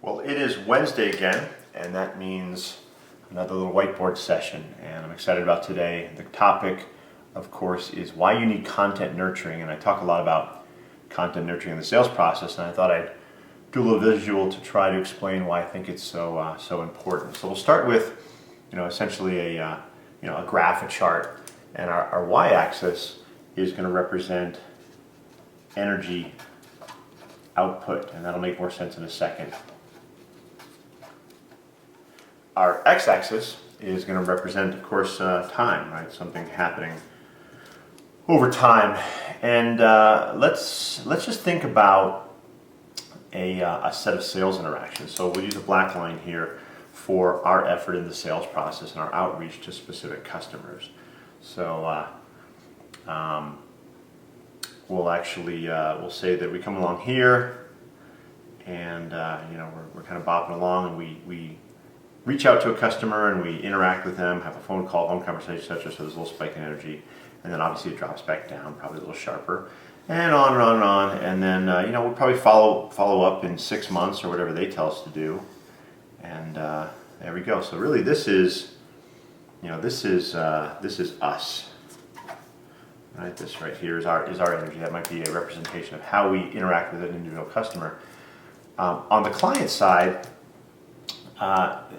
Well, it is Wednesday again, and that means another little whiteboard session, and I'm excited about today. The topic, of course, is why you need content nurturing, and I talk a lot about content nurturing in the sales process, and I thought I'd do a little visual to try to explain why I think it's so important. So we'll start with, essentially a graph, a chart, and our y-axis is going to represent energy output, and that'll make more sense in a second. Our x-axis is going to represent, of course, time, right? Something happening over time. And let's just think about a set of sales interactions. So we'll use a black line here for our effort in the sales process and our outreach to specific customers. So we'll say that we come along here, and we're kind of bopping along, and we reach out to a customer and we interact with them, have a phone call, phone conversation, etc. So there's a little spike in energy, and then obviously it drops back down, probably a little sharper, and on and on and on. And then we'll probably follow up in 6 months or whatever they tell us to do, and there we go. So really, this is us. Right, this right here is our energy. That might be a representation of how we interact with an individual customer. On the client side,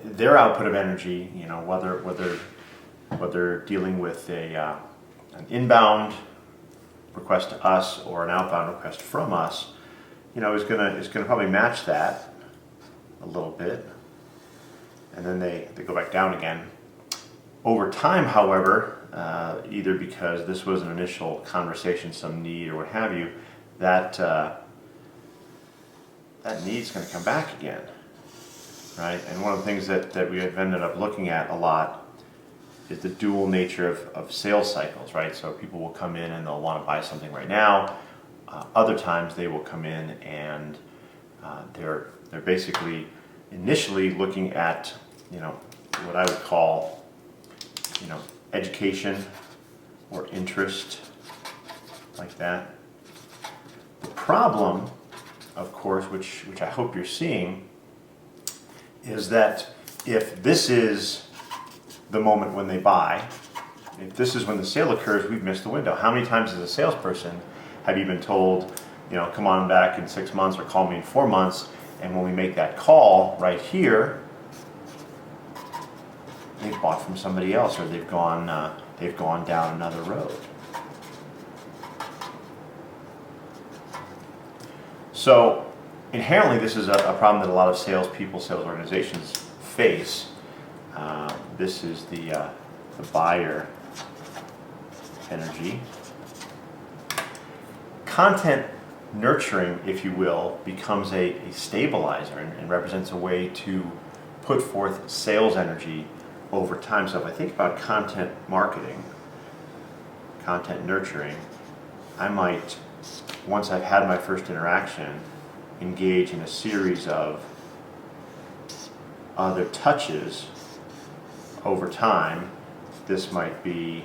their output of energy, whether dealing with an inbound request to us or an outbound request from us, is gonna probably match that a little bit, and then they go back down again. Over time, however, either because this was an initial conversation, some need, or what have you, that need's going to come back again, right? And one of the things that we have ended up looking at a lot is the dual nature of sales cycles, right? So people will come in and they'll want to buy something right now. Other times they will come in and they're basically initially looking at what I would call education or interest, like that. The problem, of course, which I hope you're seeing, is that if this is the moment when they buy, if this is when the sale occurs, we've missed the window. How many times as a salesperson have you been told, come on back in 6 months or call me in 4 months, and when we make that call right here, they've bought from somebody else, or they've gone down another road. So inherently, this is a problem that a lot of salespeople, sales organizations face. This is the buyer energy. Content nurturing, if you will, becomes a stabilizer and represents a way to put forth sales energy over time. So if I think about content marketing, content nurturing, I might, once I've had my first interaction, engage in a series of other touches over time. This might be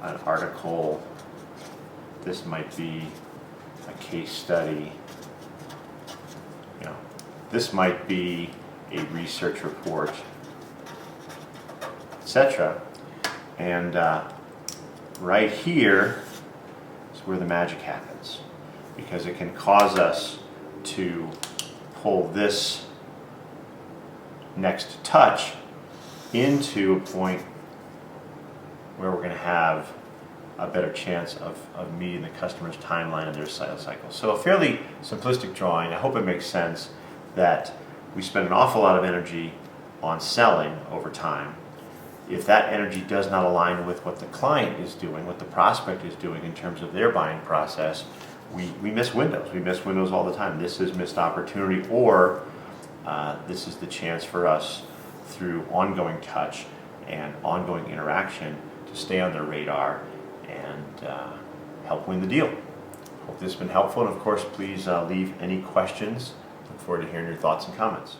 an article, this might be a case study, this might be a research report, etc. And right here is where the magic happens, because it can cause us to pull this next touch into a point where we're going to have a better chance of meeting the customer's timeline and their sales cycle. So a fairly simplistic drawing. I hope it makes sense that we spend an awful lot of energy on selling over time. If that energy does not align with what the client is doing, what the prospect is doing in terms of their buying process, we miss windows. We miss windows all the time. This is missed opportunity, or this is the chance for us, through ongoing touch and ongoing interaction, to stay on their radar and help win the deal. Hope this has been helpful, and of course, please leave any questions. Look forward to hearing your thoughts and comments.